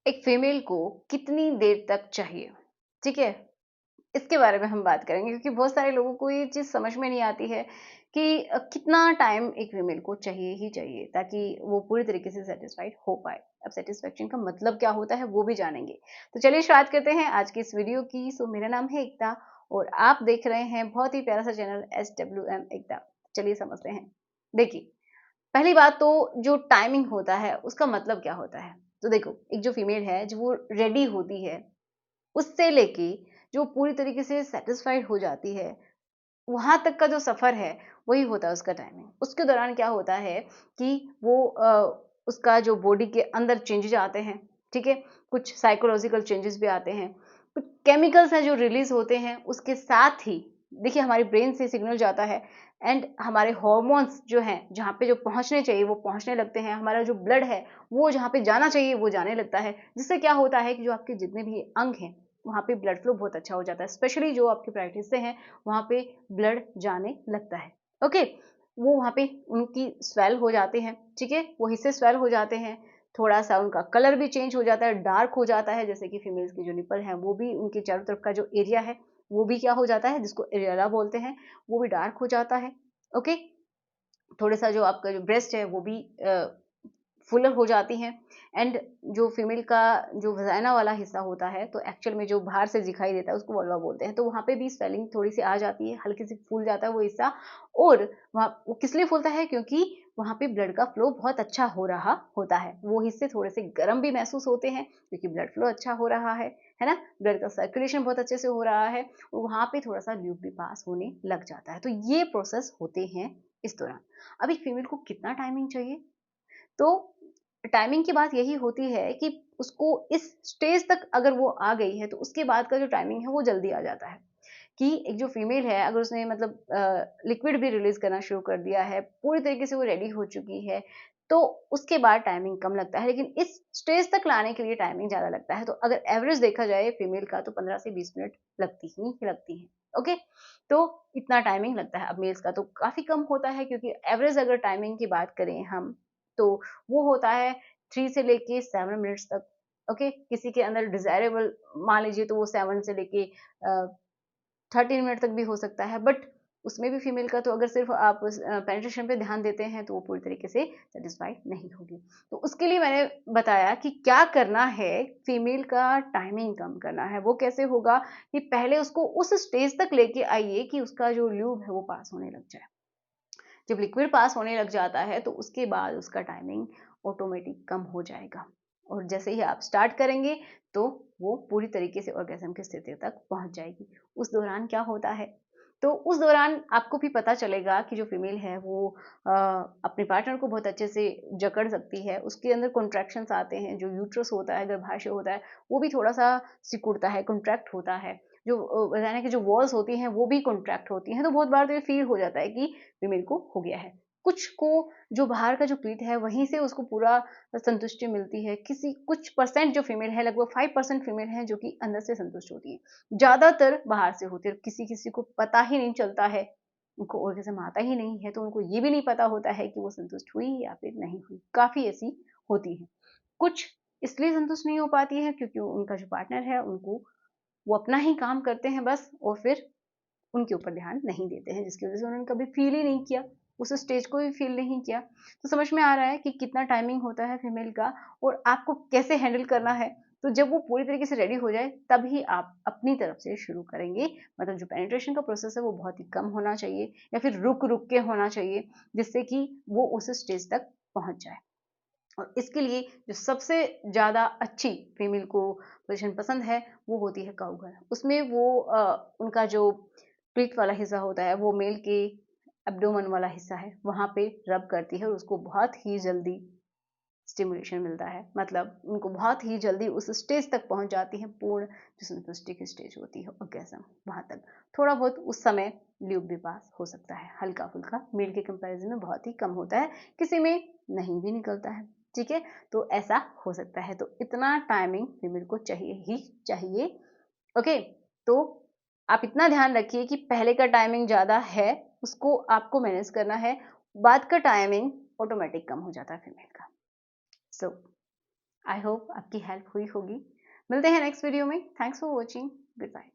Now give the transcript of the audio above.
एक फीमेल को कितनी देर तक चाहिए, ठीक है? इसके बारे में हम बात करेंगे क्योंकि बहुत सारे लोगों को ये चीज़ समझ में नहीं आती है कि कितना टाइम एक फीमेल को चाहिए ही चाहिए ताकि वो पूरी तरीके से सैटिस्फाइड हो पाए। अब सैटिस्फैक्शन का मतलब क्या होता है वो भी जानेंगे। तो चलिए शुरुआत करते हैं आज की इस वीडियो की। सो मेरा नाम है एकता और आप देख रहे हैं बहुत ही प्यारा सा चैनल SWM एकता। चलिए समझते हैं। देखिए, पहली बात तो जो टाइमिंग होता है उसका मतलब क्या होता है? तो देखो, एक जो फीमेल है जो वो रेडी होती है उससे लेके जो पूरी तरीके से सैटिस्फाइड हो जाती है, वहाँ तक का जो सफ़र है, वही होता है उसका टाइमिंग। उसके दौरान क्या होता है कि वो उसका जो बॉडी के अंदर चेंजेज़ आते हैं, ठीक है? कुछ साइकोलॉजिकल चेंजेज़ भी आते हैं, कुछ केमिकल्स हैं जो रिलीज़ होते हैं, उसके साथ ही देखिए हमारी ब्रेन से सिग्नल जाता है एंड हमारे हॉर्मोन्स जो हैं, जहाँ पे जो पहुँचने चाहिए वो पहुँचने लगते हैं। हमारा जो ब्लड है, वो जहाँ पे जाना चाहिए वो जाने लगता है, जिससे क्या होता है कि जो आपके जितने भी अंग हैं, वहाँ पे ब्लड फ्लो बहुत अच्छा हो जाता है। स्पेशली जो आपके प्राइवेट हिस्से हैं, वहाँ पे ब्लड जाने लगता है। ओके, वो वहाँ पे उनकी स्वेल हो जाते हैं, ठीक है? वो हिस्से स्वेल हो जाते हैं, थोड़ा-सा उनका कलर भी चेंज हो जाता है, डार्क हो जाता है, जैसे कि फीमेल्स की जो निप्पल हैं, वो भी उनके चारों तरफ का जो एरिया है, वो भी क्या हो जाता है, जिसको एरियोला बोलते हैं, वो भी डार्क हो जाता है। ओके? थोड़ा-सा जो आपका जो ब्रेस्ट है, वो भी फुलर हो जाती हैं एंड जो फीमेल का जो वजाइना वाला हिस्सा होता है तो एक्चुअल में जो बाहर से दिखाई देता है उसको वल्वा बोलते हैं, तो वहाँ पे भी स्वेलिंग थोड़ी सी आ जाती है, हल्की सी फूल जाता है वो हिस्सा। और वहाँ वो किस लिए फूलता है, क्योंकि वहाँ पे ब्लड का फ्लो बहुत अच्छा हो रहा होता है। वो हिस्से थोड़े से गर्म भी महसूस होते हैं क्योंकि ब्लड फ्लो अच्छा हो रहा है ना? ब्लड का सर्कुलेशन बहुत अच्छे से हो रहा है और वहाँ पे थोड़ा सा ल्यूब भी पास होने लग जाता है। तो ये प्रोसेस होते हैं इस दौरान। अब एक फीमेल को कितना टाइमिंग चाहिए? तो टाइमिंग की बात यही होती है कि उसको इस स्टेज तक अगर वो आ गई है तो उसके बाद का जो टाइमिंग है वो जल्दी आ जाता है कि एक जो फीमेल है अगर उसने मतलब लिक्विड भी रिलीज करना शुरू कर दिया है, पूरी तरीके से वो रेडी हो चुकी है, तो उसके बाद टाइमिंग कम लगता है, लेकिन इस स्टेज तक लाने के लिए टाइमिंग ज्यादा लगता है। तो अगर एवरेज देखा जाए फीमेल का तो 15 से 20 मिनट लगती ही ओके। तो इतना टाइमिंग लगता है। अब मेल्स का तो काफी कम होता है क्योंकि एवरेज अगर टाइमिंग की बात करें हम तो वो होता है 3 से लेके 7 मिनट्स तक। ओके, किसी के अंदर डिजायरेबल मान लीजिए तो वो 7 से लेके 13 मिनट तक भी हो सकता है, बट उसमें भी फीमेल का तो अगर सिर्फ आप पेनिट्रेशन पे ध्यान देते हैं तो वो पूरी तरीके से सेटिस्फाइड नहीं होगी। तो उसके लिए मैंने बताया कि क्या करना है, फीमेल का टाइमिंग कम करना है। वो कैसे होगा कि पहले उसको उस स्टेज तक लेके आइए कि उसका जो ल्यूब है वो पास होने लग जाए। जब लिक्विड पास होने लग जाता है तो उसके बाद उसका टाइमिंग ऑटोमेटिक कम हो जाएगा और जैसे ही आप स्टार्ट करेंगे तो वो पूरी तरीके से ऑर्गेज्म की स्थिति तक पहुंच जाएगी। उस दौरान क्या होता है, तो उस दौरान आपको भी पता चलेगा कि जो फीमेल है वो अपने पार्टनर को बहुत अच्छे से जकड़ सकती है। उसके अंदर कॉन्ट्रैक्शंस आते हैं, जो यूट्रस होता है, गर्भाशय होता है, वो भी थोड़ा सा सिकुड़ता है, कॉन्ट्रैक्ट होता है। जो वजाइना की जो वॉल्स होती हैं वो भी कॉन्ट्रैक्ट होती हैं। तो बहुत बार तो ये फील हो जाता है कि फीमेल को हो गया है। कुछ को जो बाहर का जो क्लीट है वहीं से उसको पूरा संतुष्टि मिलती है। किसी कुछ परसेंट जो फीमेल है, लगभग 5% फीमेल है जो कि अंदर से संतुष्ट होती है, ज्यादातर बाहर से होती है। किसी किसी को पता ही नहीं चलता है, उनको ऑर्गेज़म आता ही नहीं है, तो उनको ये भी नहीं पता होता है कि वो संतुष्ट हुई या फिर नहीं हुई। काफी ऐसी होती है। कुछ इसलिए संतुष्ट नहीं हो पाती है क्योंकि उनका जो पार्टनर है उनको वो अपना ही काम करते हैं बस, और फिर उनके ऊपर ध्यान नहीं देते हैं, जिसकी वजह से उन्होंने कभी फील ही नहीं किया, उस स्टेज को भी फील नहीं किया। तो समझ में आ रहा है कि कितना टाइमिंग होता है फीमेल का और आपको कैसे हैंडल करना है। तो जब वो पूरी तरीके से रेडी हो जाए तभी आप अपनी तरफ से शुरू करेंगे। मतलब जो पेनिट्रेशन का प्रोसेस है वो बहुत ही कम होना चाहिए या फिर रुक रुक के होना चाहिए, जिससे कि वो उस स्टेज तक पहुंच जाए। और इसके लिए जो सबसे ज़्यादा अच्छी फीमेल को पोजीशन पसंद है वो होती है काउगर्ल। उसमें वो उनका जो पीठ वाला हिस्सा होता है वो मेल के एब्डोमेन वाला हिस्सा है, वहाँ पे रब करती है और उसको बहुत ही जल्दी स्टिमुलेशन मिलता है। मतलब उनको बहुत ही जल्दी उस स्टेज तक पहुंच जाती है, पूर्ण जो संतुष्टि की स्टेज होती है ऑर्गेज़म, वहां तक थोड़ा बहुत उस समय ल्यूब भी पास हो सकता है, हल्का फुल्का, मेल के कंपैरिजन में बहुत ही कम होता है, किसी में नहीं भी निकलता है। ठीक है, तो ऐसा हो सकता है। तो इतना टाइमिंग फीमेल को चाहिए ही चाहिए। ओके, तो आप इतना ध्यान रखिए कि पहले का टाइमिंग ज़्यादा है, उसको आपको मैनेज करना है, बाद का टाइमिंग ऑटोमेटिक कम हो जाता है फीमेल का। सो आई होप आपकी हेल्प हुई होगी। मिलते हैं नेक्स्ट वीडियो में। Thanks for watching. Good bye.